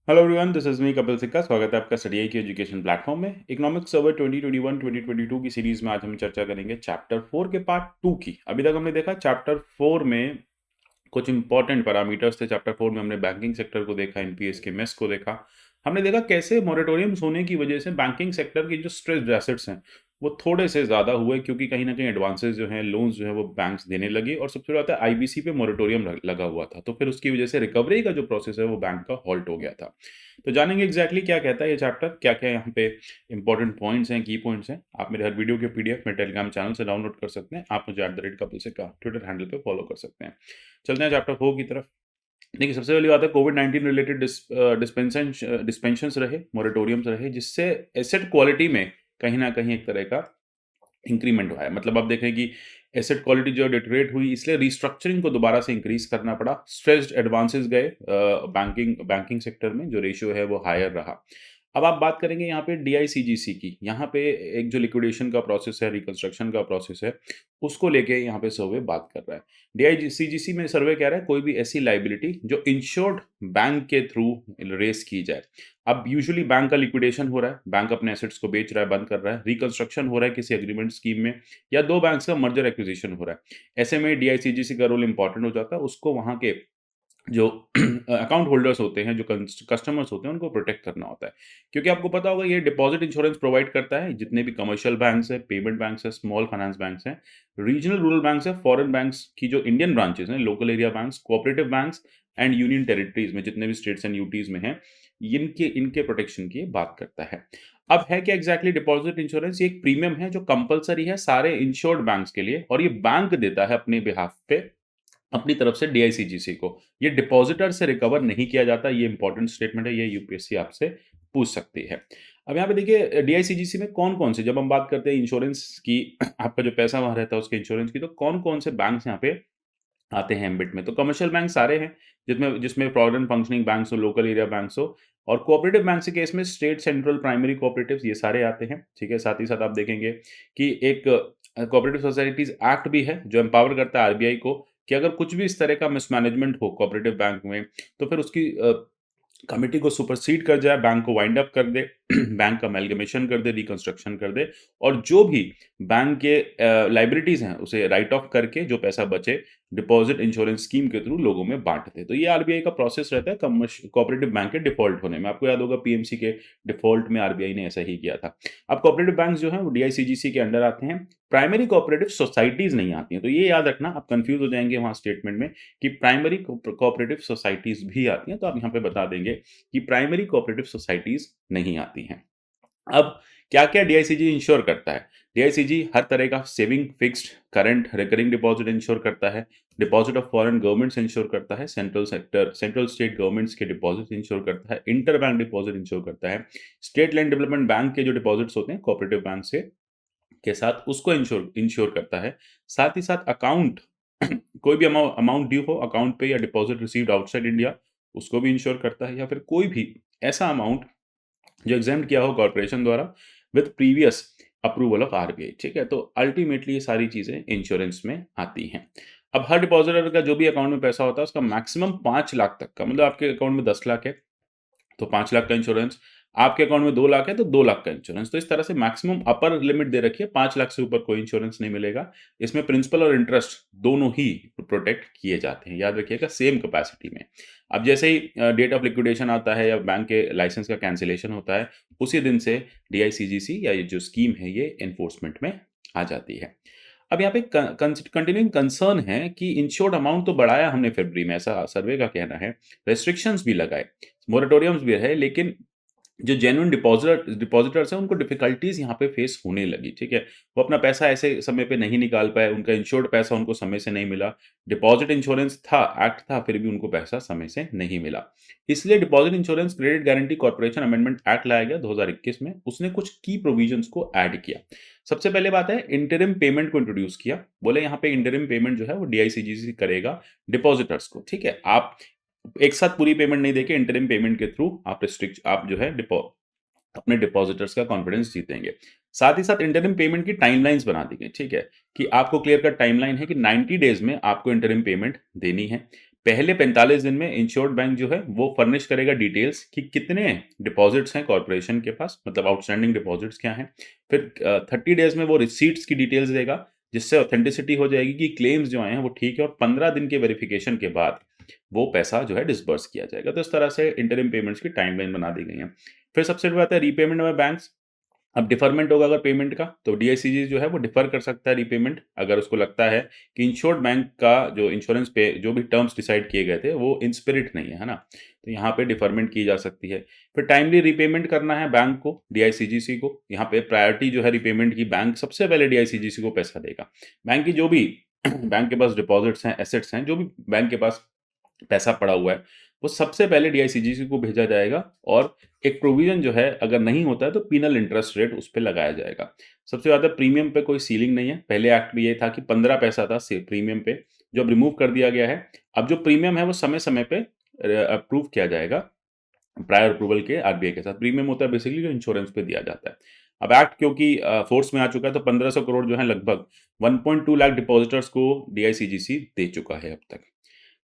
Hello everyone, this is me Kapil सिक्का। स्वागत है आपका स्टडी की एजुकेशन प्लेटफॉर्म में। इकोनॉमिक्स सर्वर 2021-2022 की सीरीज में आज हम चर्चा करेंगे चैप्टर 4 के पार्ट 2 की। अभी तक हमने देखा चैप्टर 4 में कुछ इंपॉर्टेंट पैरामीटर्स थे। चैप्टर 4 में हमने बैंकिंग सेक्टर को देखा, एनपीएस के मेस को देखा। हमने देखा कैसे मॉरेटोरियम्स होने की वजह से बैंकिंग सेक्टर की जो स्ट्रेस्ड एसेट्स हैं वो थोड़े से ज़्यादा हुए, क्योंकि कहीं ना कहीं एडवांसेस जो हैं, लोन्स जो है वो बैंक्स देने लगे, और सबसे ज़्यादा आईबीसी पे मॉरेटोरियम लगा हुआ था। तो फिर उसकी वजह से रिकवरी का जो प्रोसेस है वो बैंक का हॉल्ट हो गया था। तो जानेंगे एग्जैक्टली क्या कहता है ये चैप्टर, क्या क्या यहाँ पे इंपॉर्टेंट पॉइंट्स हैं, की पॉइंट्स हैं। आप मेरे हर वीडियो के पीडीएफ में टेलीग्राम चैनल से डाउनलोड कर सकते हैं। आप मुझे @कपिल सिक्का ट्विटर हैंडल पे फॉलो कर सकते हैं। चलते हैं चैप्टर 4 की तरफ। देखिए, सबसे पहली बात है कोविड-19 रिलेटेड डिस्पेंशंस रहे, मोरेटोरियम्स रहे, जिससे एसेट क्वालिटी में कहीं न कहीं एक तरह का इंक्रीमेंट हुआ है। मतलब आप देखें कि एसेट क्वालिटी जो डिटेरियोरेट हुई, इसलिए रिस्ट्रक्चरिंग को दोबारा से इंक्रीज़ करना पड़ा। स्ट्रेस्ड एडवांसेस गए बैंकिंग बैंकिंग सेक्टर में, जो रेशियो है वो हायर रहा। अब आप बात करेंगे यहाँ पे डीआईसीजीसी की। यहाँ पे एक जो लिक्विडेशन का प्रोसेस है, रिकंस्ट्रक्शन का प्रोसेस है, उसको लेके यहाँ पे सर्वे बात कर रहा है। डीआईसीजीसी में सर्वे कह रहा है कोई भी ऐसी लाइबिलिटी जो इंश्योर्ड बैंक के थ्रू रेस की जाए। अब यूजुअली बैंक का लिक्विडेशन हो रहा है, बैंक अपने एसेट्स को बेच रहा है, बंद कर रहा है, रिकंस्ट्रक्शन हो रहा है किसी एग्रीमेंट स्कीम में, या दो बैंक्स का मर्जर एक्विजिशन हो रहा है। ऐसे में डीआईसीजीसी का रोल इंपॉर्टेंट हो जाता है। उसको वहाँ के जो अकाउंट होल्डर्स होते हैं, जो कस्टमर्स होते हैं, उनको प्रोटेक्ट करना होता है। क्योंकि आपको पता होगा ये डिपॉजिट इंश्योरेंस प्रोवाइड करता है जितने भी कमर्शियल बैंक्स हैं, पेमेंट बैंक्स हैं, स्मॉल फाइनेंस बैंक्स हैं, रीजनल रूरल बैंक्स हैं, फॉरेन बैंक्स की जो इंडियन ब्रांचेस हैं, local area banks, cooperative banks and union territories में जितने भी स्टेट्स एंड यूटीज में हैं, इनके इनके प्रोटेक्शन की बात करता है। अब है क्या एग्जैक्टली डिपॉजिट इंश्योरेंस? ये एक प्रीमियम है जो कंपलसरी है सारे इंश्योर्ड बैंक्स के लिए, और ये बैंक देता है अपने बिहाफ पे, अपनी तरफ से डीआईसीजीसी को। ये डिपॉजिटर से रिकवर नहीं किया जाता। ये इंपॉर्टेंट स्टेटमेंट है, ये यूपीएससी आपसे पूछ सकती है। अब यहाँ पे देखिए डीआईसीजीसी में कौन-कौन से, जब हम बात करते हैं इंश्योरेंस की, आपका जो पैसा वहाँ रहता है उसके इंश्योरेंस की, तो कौन-कौन से बैंक्स यहाँ पे आते हैं एम्बिट में। तो कमर्शियल बैंक सारे हैं, जिसमें जिसमें प्रॉविडेंट फंक्शनिंग बैंक्स हो, लोकल एरिया बैंक्स हो, और कोऑपरेटिव बैंक के केस में स्टेट, सेंट्रल, प्राइमरी कोऑपरेटिव्स, ये सारे आते हैं। ठीक है, साथ ही साथ आप देखेंगे कि एक कोऑपरेटिव सोसाइटीज एक्ट भी है जो एम्पावर करता है आरबीआई को कि अगर कुछ भी इस तरह का मिसमैनेजमेंट हो कोऑपरेटिव बैंक में, तो फिर उसकी कमिटी को सुपरसीड कर जाए, बैंक को वाइंड अप कर दे, बैंक का अमेलगमेशन कर दे, रिकंस्ट्रक्शन कर दे, और जो भी बैंक के लाइबिलिटीज हैं उसे राइट ऑफ करके जो पैसा बचे डिपॉजिट इंश्योरेंस स्कीम के थ्रू लोगों में बांट दे। तो ये आरबीआई का प्रोसेस रहता है कोऑपरेटिव बैंक के डिफॉल्ट होने में। आपको याद होगा पीएमसी के डिफॉल्ट में आरबीआई ने ऐसा ही किया था। अब कोऑपरेटिव बैंक जो है वो डीआईसीजीसी के अंडर आते हैं। प्राइमरी कोऑपरेटिव सोसाइटीज नहीं आती हैं, तो ये याद रखना, आप कंफ्यूज हो जाएंगे वहां स्टेटमेंट में कि प्राइमरी कोऑपरेटिव सोसाइटीज भी आती हैं, तो आप यहाँ पे बता देंगे कि प्राइमरी कोऑपरेटिव सोसाइटीज नहीं आती हैं। अब क्या-क्या डीआईसीजी इंश्योर करता है? डीआईसीजी हर तरह का saving, fixed, current, recurring deposit ensure करता है। Deposit of foreign governments ensure करता है। सेंट्रल स्टेट गवर्नमेंट्स के डिपॉजिट इंश्योर करता है। इंटर बैंक डिपॉजिट इंश्योर करता है। स्टेट लैंड डेवलपमेंट बैंक के जो डिपॉजिट्स होते हैं कोऑपरेटिव बैंक से के साथ, उसको इंश्योर इंश्योर करता है। साथ ही साथ अकाउंट कोई भी अमाउंट ड्यू हो अकाउंट पे, या डिपॉजिट रिसीव्ड आउटसाइड इंडिया, उसको भी इंश्योर करता है। या फिर कोई भी ऐसा अमाउंट जो एग्जाम किया हो कॉर्पोरेशन द्वारा with previous approval of RBI. ठीक है, तो अल्टीमेटली ये सारी चीजें इंश्योरेंस में आती हैं। अब हर डिपॉजिटर का जो भी अकाउंट में पैसा होता है उसका मैक्सिमम 5 लाख तक का, मतलब आपके अकाउंट में 10 लाख है तो 5 लाख का इंश्योरेंस, आपके अकाउंट में 2 लाख है तो 2 लाख का इंश्योरेंस। तो इस तरह से मैक्सिमम अपर लिमिट दे रखी है, 5 लाख से ऊपर कोई इंश्योरेंस नहीं मिलेगा। इसमें प्रिंसिपल और इंटरेस्ट दोनों ही प्रोटेक्ट किए जाते हैं, याद रखिएगा, सेम कैपेसिटी में। अब जैसे ही डेट ऑफ लिक्विडेशन आता है या बैंक के लाइसेंस का कैंसिलेशन होता है, उसी दिन से डीआईसीजीसी या ये जो स्कीम है ये एनफोर्समेंट में आ जाती है। अब यहाँ पे कंटिन्यूइंग कंसर्न है कि इंश्योर्ड अमाउंट तो बढ़ाया हमने फरवरी में, ऐसा सर्वे का कहना है, रेस्ट्रिक्शंस भी लगाए, मोरेटोरियम्स भी है, लेकिन जो जेन्युइन डिपॉजिटर्स हैं उनको डिफिकल्टीज यहाँ पे फेस होने लगी। ठीक है, वो अपना पैसा ऐसे समय पे नहीं निकाल पाए, उनका इंश्योर्ड पैसा उनको समय से नहीं मिला। डिपॉजिट इंश्योरेंस था, एक्ट था, फिर भी उनको पैसा समय से नहीं मिला। इसलिए deposit insurance credit guarantee corporation amendment act लाया गया 2021 में। उसने कुछ की प्रोविजंस को ऐड किया। सबसे पहले बात है, इंटरिम पेमेंट को इंट्रोड्यूस किया। बोले यहाँ पे इंटरिम पेमेंट जो है वो डीआईसीजीसी करेगा डिपॉजिटर्स को। ठीक है, आप एक साथ पूरी पेमेंट नहीं देके इंटरिम पेमेंट के थ्रू आप जो है अपने डिपॉजिटर्स का कॉन्फिडेंस जीतेंगे। साथ ही साथ इंटरिम पेमेंट की टाइमलाइंस बना दी गई। ठीक है, कि आपको क्लियर कट टाइमलाइन है कि 90 डेज में आपको इंटरिम पेमेंट देनी है। पहले 45 दिन में इंश्योर्ड बैंक जो है वो फर्निश करेगा डिटेल्स कि कितने डिपॉजिट्स हैं कॉर्पोरेशन के पास, मतलब आउटस्टैंडिंग डिपॉजिट्स क्या हैं। फिर 30 डेज में वो रिसीट्स की डिटेल्स देगा, जिससे ऑथेंटिसिटी हो जाएगी कि क्लेम्स जो आए हैं वो ठीक है, और 15 दिन के वेरिफिकेशन के बाद वो पैसा जो है डिसबर्स किया जाएगा। तो इस तरह से इंटरिम पेमेंट्स की टाइमलाइन बना दी गई है। फिर सबसे बड़ी बात है रीपेमेंट में बैंक्स। अब डिफरमेंट होगा अगर पेमेंट का, तो डीआईसीजी जो है वो डिफर कर सकता है रीपेमेंट, अगर उसको लगता है कि इंश्योर्ड बैंक का जो इंश्योरेंस पे जो भी टर्म्स डिसाइड किए गए थे वो इन स्पिरिट नहीं है ना, तो यहाँ पे डिफरमेंट की जा सकती है। फिर टाइमली रीपेमेंट करना है बैंक को, डीआईसीजीसी को, यहाँ पे प्रायोरिटी जो है रीपेमेंट की, बैंक सबसे पहले डीआईसीजीसी को पैसा देगा। बैंक की जो भी बैंक के पास डिपॉजिट्स हैं, एसेट्स हैं, जो भी बैंक के पास पैसा पड़ा हुआ है, वो सबसे पहले डीआईसीजीसी को भेजा जाएगा, और एक प्रोविजन जो है अगर नहीं होता है तो पीनल इंटरेस्ट रेट उस पे लगाया जाएगा। सबसे ज़्यादा प्रीमियम पे कोई सीलिंग नहीं है। पहले एक्ट में ये था कि 15 पैसा था प्रीमियम पे, जो अब रिमूव कर दिया गया है। अब जो प्रीमियम है वो समय समय पे अप्रूव किया जाएगा प्रायर अप्रूवल के आरबीआई के साथ। प्रीमियम होता है बेसिकली जो इंश्योरेंस पे दिया जाता है। अब एक्ट क्योंकि फोर्स में आ चुका है, तो 1500 करोड़ जो है लगभग 1.2 लाख डिपॉजिटर्स को डीआईसीजीसी दे चुका है अब तक।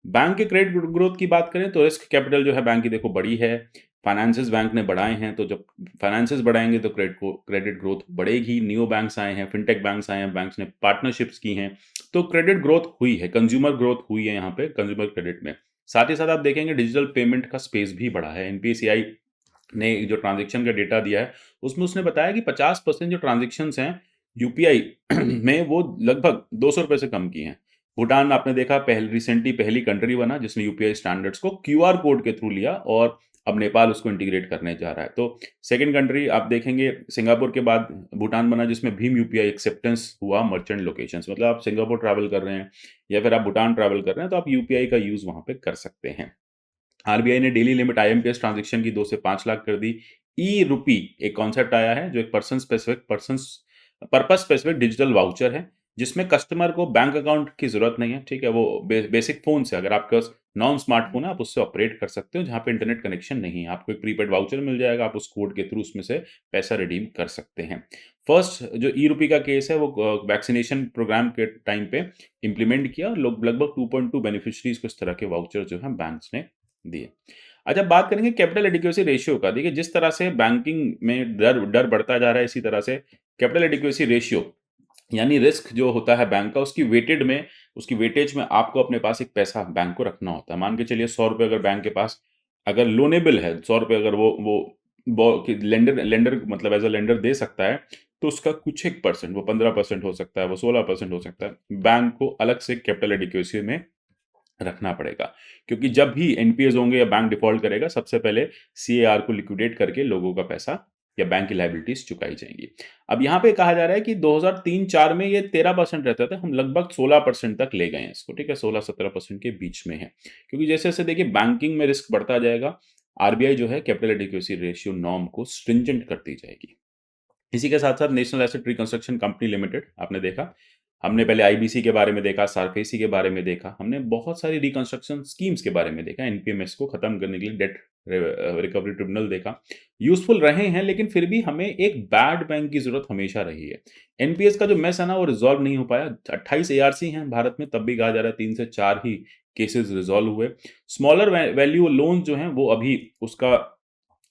बैंक के क्रेडिट ग्रोथ की बात करें तो रिस्क कैपिटल जो है बैंक की देखो बड़ी है, फाइनेंसेस बैंक ने बढ़ाए हैं, तो जब फाइनेंसेस बढ़ाएंगे तो क्रेडिट ग्रोथ बढ़ेगी। न्यू बैंक्स आए हैं, फिनटेक बैंक्स आए हैं, बैंक्स ने पार्टनरशिप्स की हैं, तो क्रेडिट ग्रोथ हुई है, कंज्यूमर ग्रोथ हुई है यहाँ पे कंज्यूमर क्रेडिट में। साथ ही साथ आप देखेंगे डिजिटल पेमेंट का स्पेस भी बढ़ा है। एनपीसीआई ने जो ट्रांजेक्शन का डेटा दिया है उसमें उसने बताया कि 50% जो ट्रांजेक्शन्स हैं यूपीआई में वो लगभग 200 रुपए से कम की हैं। भूटान आपने देखा रिसेंटली पहली कंट्री बना जिसने यूपीआई स्टैंडर्ड्स को क्यूआर कोड के थ्रू लिया, और अब नेपाल उसको इंटीग्रेट करने जा रहा है। तो सेकंड कंट्री आप देखेंगे सिंगापुर के बाद भूटान बना जिसमें भीम यूपीआई एक्सेप्टेंस हुआ मर्चेंट लोकेशंस, मतलब आप सिंगापुर ट्रैवल कर रहे हैं या फिर आप भूटान ट्रैवल कर रहे हैं तो आप यूपीआई का यूज वहां पे कर सकते हैं। आरबीआई ने डेली लिमिट आईएमपीएस ट्रांजैक्शन की 2 से 5 लाख कर दी। ई रूपी एक कॉन्सेप्ट आया है जो एक पर्पस स्पेसिफिक डिजिटल वाउचर है, जिसमें कस्टमर को बैंक अकाउंट की जरूरत नहीं है। ठीक है, वो बेसिक फोन से, अगर आपके पास नॉन स्मार्टफोन है आप उससे ऑपरेट कर सकते हो, जहां पे इंटरनेट कनेक्शन नहीं है। आपको एक प्रीपेड वाउचर मिल जाएगा, आप उस कोड के थ्रू उसमें से पैसा रिडीम कर सकते हैं। फर्स्ट जो ई रूपी का केस है वो वैक्सीनेशन प्रोग्राम के टाइम पे इंप्लीमेंट किया, और लोग लगभग 2.2 बेनिफिशरीज को इस तरह के वाउचर जो है बैंक्स ने दिए। अच्छा, बात करेंगे कैपिटल एडिक्वेसी रेशियो का। देखिए जिस तरह से बैंकिंग में डर डर बढ़ता जा रहा है, इसी तरह से कैपिटल एडिक्वेसी रेशियो यानी रिस्क जो होता है बैंक का, उसकी वेटेज में आपको अपने पास एक पैसा बैंक को रखना होता है। मान के चलिए 100 रुपए अगर बैंक के पास अगर लोनेबल है, 100 रुपए अगर वो लेंडर लेंडर मतलब एज अ लेंडर दे सकता है, तो उसका कुछ एक परसेंट, वो 15% हो सकता है, वो 16% हो सकता है, बैंक को अलग से कैपिटल एडिक्वेसी में रखना पड़ेगा। क्योंकि जब भी एनपीएस होंगे या बैंक डिफॉल्ट करेगा, सबसे पहले सीएआर को लिक्विडेट करके लोगों का पैसा या बैंक की लायबिलिटीज चुकाई जाएंगी। अब यहाँ पे कहा जा रहा है कि 2003-4 में ये 13% रहता था, हम लगभग 16% तक ले गए हैं इसको। ठीक है, 16-17% के बीच में है, क्योंकि जैसे जैसे देखिए बैंकिंग में रिस्क बढ़ता जाएगा, आरबीआई जो है कैपिटल एडिक्वेसी रेशियो नॉर्म को स्ट्रिंजेंट करती जाएगी। इसी के साथ साथ national asset reconstruction company limited आपने देखा, हमने पहले आईबीसी के बारे में देखा, सारफेसी के बारे में देखा, हमने बहुत सारी रिकंस्ट्रक्शन स्कीम्स के बारे में देखा, एनपीएमएस को खत्म करने के लिए डेट रिकवरी ट्रिब्यूनल देखा। यूजफुल रहे हैं, लेकिन फिर भी हमें एक बैड बैंक की जरूरत हमेशा रही है। एनपीएस का जो मेस है ना वो रिजॉल्व नहीं हो पाया। 28 एआरसी हैं भारत में, तब भी कहा जा रहा है 3 से 4 ही केसेस रिजॉल्व हुए। स्मॉलर वैल्यू लोन जो हैं वो अभी उसका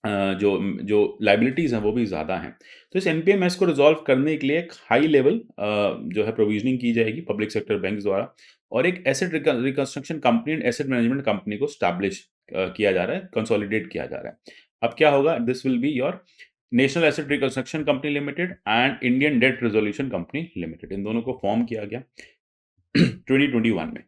जो जो लाइबिलिटीज़ हैं वो भी ज़्यादा हैं। तो इस एनपीएमएस को रिज़ॉल्व करने के लिए एक हाई लेवल जो है प्रोविज़निंग की जाएगी पब्लिक सेक्टर बैंक्स द्वारा, और एक asset reconstruction company and asset management company को स्टैब्लिश किया जा रहा है, कंसोलिडेट किया जा रहा है। अब क्या होगा, this will be your national asset reconstruction company limited and Indian debt resolution company limited, इन दोनों को फॉर्म किया गया 2021 में।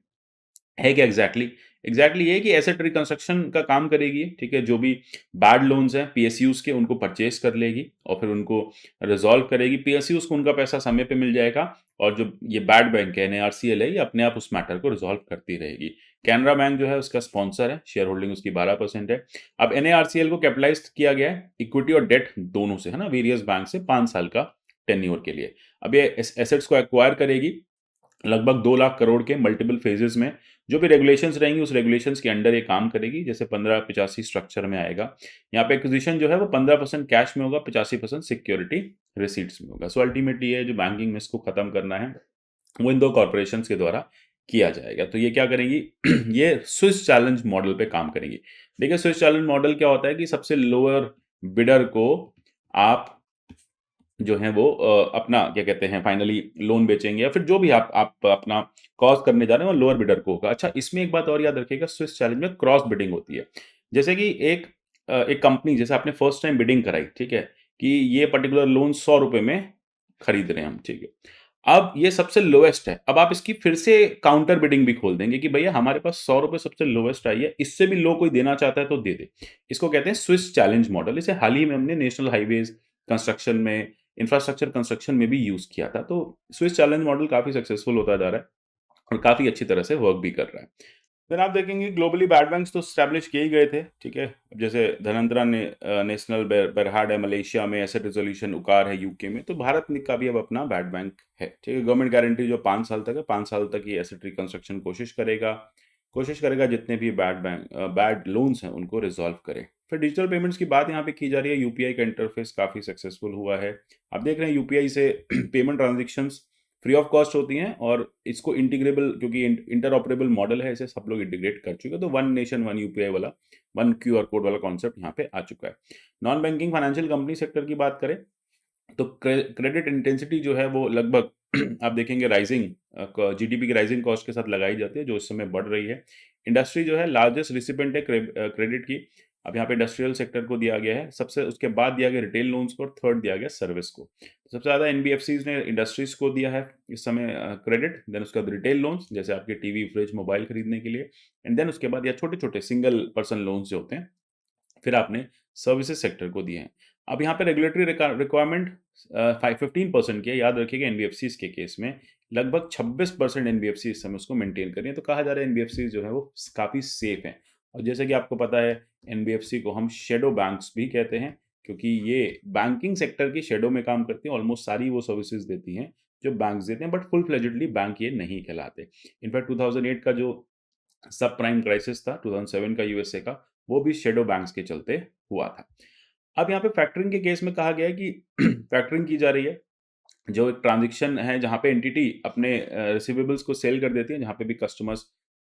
है क्या एग्जैक्टली ये है कि एसेट रिकंस्ट्रक्शन का काम करेगी। ठीक है, जो भी बैड लोन्स हैं पीएसयूज के, उनको परचेज कर लेगी और फिर उनको रिजॉल्व करेगी। पीएसयूज को उनका पैसा समय पे मिल जाएगा, और जो ये बैड बैंक है एनएआरसीएल है, ये अपने आप उस मैटर को रिजॉल्व करती रहेगी। कैनरा बैंक जो है उसका स्पॉन्सर है, शेयर होल्डिंग उसकी 12% है। अब एनएआरसीएल को कैपिटलाइज किया गया है इक्विटी और डेट दोनों से, है ना, वेरियस बैंक से 5 साल का टेन्योर के लिए। अब ये एसेट्स को एक्वायर करेगी लगभग 2 लाख करोड़ के मल्टीपल फेजेस में। जो भी रेगुलेशंस रहेंगी उस रेगुलेशंस के अंडर ये काम करेगी, जैसे 1585 स्ट्रक्चर में आएगा। यहाँ पे एक्विजिशन जो है वो 15% कैश में होगा, 85% सिक्योरिटी रिसीट्स में होगा। सो अल्टीमेटली ये जो बैंकिंग में इसको खत्म करना है वो इन दो कॉर्पोरेशंस के द्वारा किया जाएगा। तो ये क्या करेंगी ये स्विस चैलेंज मॉडल पे काम करेंगी। देखिए स्विस चैलेंज मॉडल क्या होता है कि सबसे लोअर बिडर को आप जो है वो अपना क्या कहते हैं फाइनली लोन बेचेंगे या फिर जो भी आप अपना कॉस्ट करने जा रहे हैं वो लोअर बिडर को होगा। अच्छा इसमें एक बात और याद रखिएगा स्विस चैलेंज में क्रॉस बिडिंग होती है। जैसे कि एक कंपनी जैसे आपने फर्स्ट टाइम बिडिंग कराई, ठीक है? कि ये पर्टिकुलर लोन ₹100 में खरीद रहे हैं हम, ठीक है? अब ये सबसे लोएस्ट है। अब आप इसकी फिर से काउंटर बिडिंग भी खोल देंगे कि भैया हमारे पास ₹100 सबसे लोएस्ट आई है, इससे भी लो कोई देना चाहता है तो दे दे। इसको कहते हैं स्विस चैलेंज मॉडल। इसे हाल ही में हमने नेशनल हाइवेज कंस्ट्रक्शन में, इंफ्रास्ट्रक्चर कंस्ट्रक्शन में भी यूज़ किया था। तो स्विस चैलेंज मॉडल काफ़ी सक्सेसफुल होता जा रहा है और काफ़ी अच्छी तरह से वर्क भी कर रहा है। देन आप देखेंगे ग्लोबली बैड बैंक्स तो एस्टैब्लिश किए ही गए थे, ठीक है? जैसे धनंतरा ने नेशनल बेरहाड है मलेशिया में, एसेट रिज़ॉल्यूशन उकार है यूके में, तो भारत ने का भी अब अपना बैड बैंक है, ठीक है? गवर्नमेंट गारंटी जो 5 साल तक है, 5 साल तक ये एसेट रिकंस्ट्रक्शन कोशिश करेगा जितने भी बैड लोन्स हैं उनको रिज़ॉल्व करे। फिर डिजिटल पेमेंट्स की बात यहाँ पे की जा रही है, यूपीआई का इंटरफेस काफ़ी सक्सेसफुल हुआ है। आप देख रहे हैं यूपीआई से payment transactions free of cost होती हैं और इसको इंटीग्रेबल क्योंकि इंटरऑपरेबल मॉडल है, इसे सब लोग इंटीग्रेट कर चुके हैं। तो वन नेशन वन यूपीआई वाला, वन क्यूआर कोड वाला कॉन्सेप्ट यहाँ पे आ चुका है। Non banking financial company sector की बात करें तो क्रेडिट इंटेंसिटी जो है वो लगभग आप देखेंगे राइजिंग जीडीपी की राइजिंग कॉस्ट के साथ लगाई जाती है जो इस समय बढ़ रही है। इंडस्ट्री जो है लार्जेस्ट रिसिपेंट है क्रेडिट की। अब यहाँ पे इंडस्ट्रियल सेक्टर को दिया गया है सबसे, उसके बाद दिया गया रिटेल लोन्स को और थर्ड दिया गया सर्विस को। तो सबसे ज़्यादा एनबीएफसीज ने इंडस्ट्रीज को दिया है इस समय क्रेडिट, देन उसके बाद रिटेल लोन्स जैसे आपके टीवी फ्रिज मोबाइल खरीदने के लिए, एंड देन उसके बाद या छोटे छोटे सिंगल पर्सन लोन्स जो होते हैं फिर आपने सर्विसेज सेक्टर को दिए हैं। अब यहाँ पे रेगुलेटरी रिक्वायरमेंट 15% की है, याद रखिएगा एनबीएफसीज के केस में लगभग 26% एनबीएफसी इस समय उसको मेंटेन करिए। तो कहा जा रहा है एनबीएफसी जो है वो काफ़ी सेफ हैं। और जैसे कि आपको पता है एनबीएफसी को हम शेडो बैंक्स भी कहते हैं क्योंकि ये बैंकिंग सेक्टर की शेडो में काम करती हैं, ऑलमोस्ट सारी वो सर्विसेज देती हैं जो बैंक्स देते हैं, बट फुल फ्लेजेडली बैंक ये नहीं कहलाते। इनफैक्ट 2008 का जो सब प्राइम क्राइसिस था 2007 का यूएसए का, वो भी शेडो बैंक्स के चलते हुआ था। अब यहाँ पे फैक्टरिंग के केस में कहा गया है कि फैक्टरिंग की जा रही है, जो एक ट्रांज़ैक्शन है जहाँ पे एंटिटी अपने रिसीवेबल्स को सेल कर देती है, जहाँ पे भी कस्टमर्स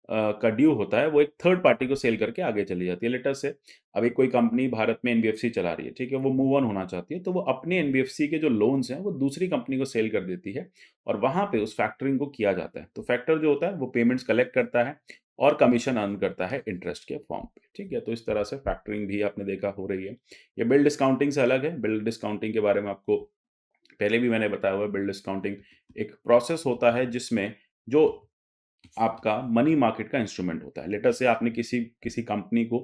का ड्यू होता है, वो एक थर्ड पार्टी को सेल करके आगे चली जाती है। लेट अस से अब एक कोई कंपनी भारत में एनबीएफसी चला रही है, ठीक है? वो मूव ऑन होना चाहती है, तो वो अपने एनबीएफसी के जो लोन्स हैं, वो दूसरी कंपनी को सेल कर देती है और वहाँ पे उस फैक्टरिंग को किया जाता है। तो फैक्टर जो होता है, वो पेमेंट्स कलेक्ट करता है और कमीशन अर्न करता है इंटरेस्ट के फॉर्म पे, ठीक है? तो इस तरह से फैक्टरिंग भी आपने देखा हो रही है। ये बिल डिस्काउंटिंग से अलग है। बिल डिस्काउंटिंग के बारे में आपको पहले भी मैंने बताया हुआ है। बिल डिस्काउंटिंग एक प्रोसेस होता है जिसमें जो आपका मनी मार्केट का इंस्ट्रूमेंट होता है। लेट अस से आपने किसी किसी कंपनी को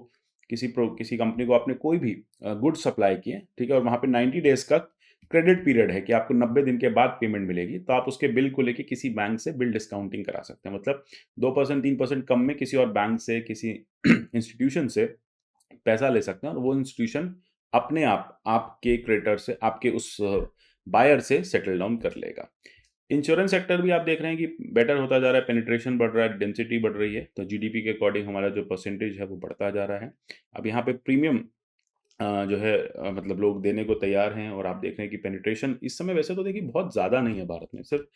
किसी कंपनी को आपने कोई भी गुड्स सप्लाई किए, ठीक है? और वहाँ पे 90 डेज़ का क्रेडिट पीरियड है कि आपको 90 दिन के बाद पेमेंट मिलेगी, तो आप उसके बिल को लेके किसी बैंक से बिल डिस्काउंटिंग करा सकते हैं। मतलब 2% 3% कम में किसी और बैंक से, किसी इंस्टीट्यूशन से पैसा ले सकते हैं और वो इंस्टीट्यूशन अपने आप आपके क्रेडिटर से, आपके उस बायर से सेटल डाउन कर लेगा। इंश्योरेंस सेक्टर भी आप देख रहे हैं कि बेटर होता जा रहा है, पेनिट्रेशन बढ़ रहा है, डेंसिटी बढ़ रही है, तो जीडीपी के अकॉर्डिंग हमारा जो परसेंटेज है वो बढ़ता जा रहा है। अब यहाँ पे प्रीमियम जो है मतलब लोग देने को तैयार हैं और आप देख रहे हैं कि पेनिट्रेशन इस समय वैसे तो देखिए बहुत ज़्यादा नहीं है भारत में, सिर्फ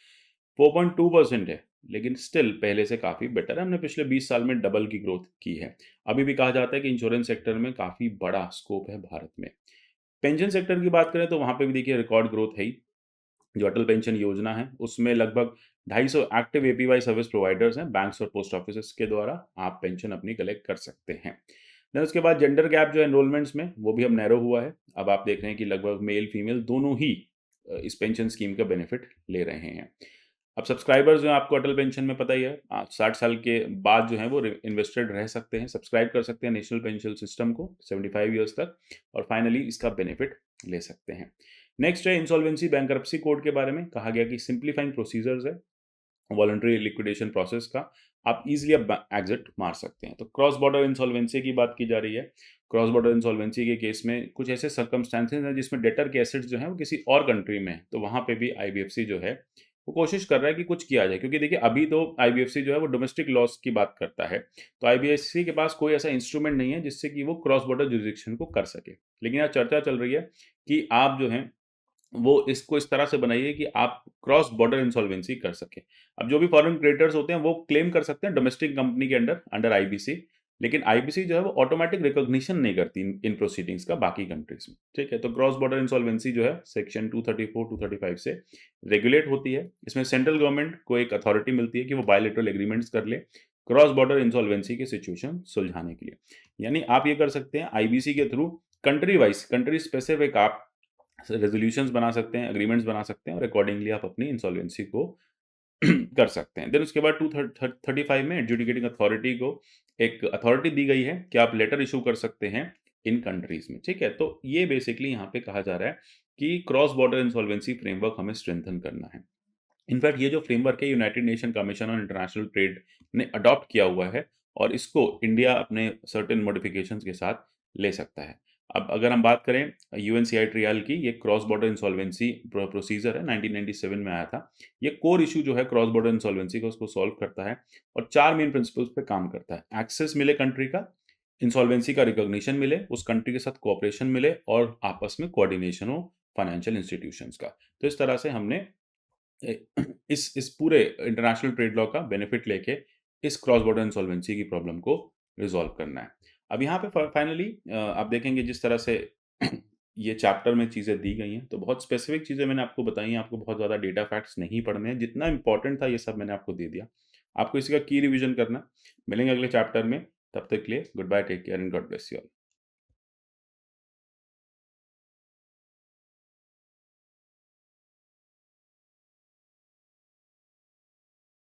4.2% है, लेकिन स्टिल पहले से काफ़ी बेटर है। हमने पिछले 20 साल में डबल की ग्रोथ की है। अभी भी कहा जाता है कि इंश्योरेंस सेक्टर में काफ़ी बड़ा स्कोप है भारत में। पेंशन सेक्टर की बात करें तो वहाँ पे भी देखिए रिकॉर्ड ग्रोथ है ही। जो अटल पेंशन योजना है, उसमें लगभग 250 एक्टिव एपीवाई सर्विस प्रोवाइडर्स हैं, बैंक्स और पोस्ट ऑफिसेज़ के द्वारा आप पेंशन अपनी कलेक्ट कर सकते हैं। देन उसके बाद जेंडर गैप जो है एनरोलमेंट्स में, वो भी अब नैरो हुआ है। अब आप देख रहे हैं कि लगभग मेल, फीमेल दोनों ही इस पेंशन स्कीम का बेनिफिट ले रहे हैं। अब सब्सक्राइबर्स जो हैं आपको अटल पेंशन में पता ही है 60 साल के बाद जो है वो इन्वेस्टेड रह सकते हैं, सब्सक्राइब कर सकते हैं नेशनल पेंशन सिस्टम को 75 ईयर्स तक और फाइनली इसका बेनिफिट ले सकते हैं। नेक्स्ट है इंसॉल्वेंसी बैंकरप्सी कोड के बारे में कहा गया कि सिंप्लीफाइंग प्रोसीजर्स है वॉलंटरी लिक्विडेशन प्रोसेस का, आप इजीली अब एग्जिट मार सकते हैं। तो क्रॉस बॉर्डर इंसॉल्वेंसी की बात की जा रही है। क्रॉस बॉर्डर इंसॉल्वेंसी के केस में कुछ ऐसे सर्कमस्टेंसेस हैं जिसमें डेटर के एसेट्स जो हैं वो किसी और कंट्री में है, तो वहाँ पे भी आईबीएफसी जो है वो कोशिश कर रहा है कि कुछ किया जाए, क्योंकि देखिए अभी तो आईबीएफसी जो है वो डोमेस्टिक लॉस की बात करता है, तो आईबीएफसी के पास कोई ऐसा इंस्ट्रूमेंट नहीं है जिससे कि वो क्रॉस बॉर्डर जुरिडिक्शन को कर सके। लेकिन यहाँ चर्चा चल रही है कि आप जो है वो इसको इस तरह से बनाइए कि आप क्रॉस बॉर्डर इंसॉल्वेंसी कर सकें। अब जो भी फॉरेन क्रेडिटर्स होते हैं वो क्लेम कर सकते हैं डोमेस्टिक कंपनी के अंडर आईबीसी, लेकिन आईबीसी जो है वो ऑटोमेटिक रिकॉग्निशन नहीं करती इन प्रोसीडिंग्स का बाकी कंट्रीज में, ठीक है? तो क्रॉस बॉर्डर इंसॉल्वेंसी जो है सेक्शन 234 235 से रेगुलेट होती है। इसमें सेंट्रल गवर्नमेंट को एक अथॉरिटी मिलती है कि वो बायलैटरल एग्रीमेंट्स कर ले क्रॉस बॉर्डर इंसॉल्वेंसी की सिचुएशन सुलझाने के लिए। यानी आप ये कर सकते हैं आईबीसी के through country wise, country specific आप रेजोल्यूशंस बना सकते हैं, एग्रीमेंट्स बना सकते हैं और अकॉर्डिंगली आप अपनी इंसॉल्वेंसी को कर सकते हैं। देन उसके बाद 235 में एडजुडिकेटिंग अथॉरिटी को एक अथॉरिटी दी गई है कि आप लेटर इशू कर सकते हैं इन कंट्रीज में, ठीक है? तो ये बेसिकली यहाँ पे कहा जा रहा है कि क्रॉस बॉर्डर इंसॉल्वेंसी फ्रेमवर्क हमें स्ट्रेंथन करना है। इनफैक्ट ये जो फ्रेमवर्क है United nation commission on international trade ने अडॉप्ट किया हुआ है और इसको इंडिया अपने सर्टेन मॉडिफिकेशंस के साथ ले सकता है। अब अगर हम बात करें यूएनसीआई ट्रियल की, ये क्रॉस बॉर्डर इंसॉल्वेंसी प्रोसीजर है, 1997 में आया था। ये कोर इशू जो है क्रॉस बॉर्डर इंसॉल्वेंसी का उसको सॉल्व करता है और 4 मेन प्रिंसिपल्स पे काम करता है। एक्सेस मिले कंट्री का, इंसॉल्वेंसी का रिकॉग्निशन मिले, उस कंट्री के साथ कोऑपरेशन मिले और आपस में कोऑर्डिनेशन हो फाइनेंशियल इंस्टीट्यूशंस का। तो इस तरह से हमने ए, इस पूरे इंटरनेशनल ट्रेड लॉ का बेनिफिट लेके इस क्रॉस बॉर्डर इंसॉल्वेंसी की प्रॉब्लम को रिजॉल्व करना है। अब यहाँ पे फाइनली आप देखेंगे जिस तरह से ये चैप्टर में चीज़ें दी गई हैं, तो बहुत स्पेसिफिक चीज़ें मैंने आपको बताई हैं, आपको बहुत ज़्यादा डेटा फैक्ट्स नहीं पढ़ने हैं, जितना इंपॉर्टेंट था ये सब मैंने आपको दे दिया। आपको इसी का की रिवीजन करना है। मिलेंगे अगले चैप्टर में, तब तक के लिए goodbye, take care and God bless you all.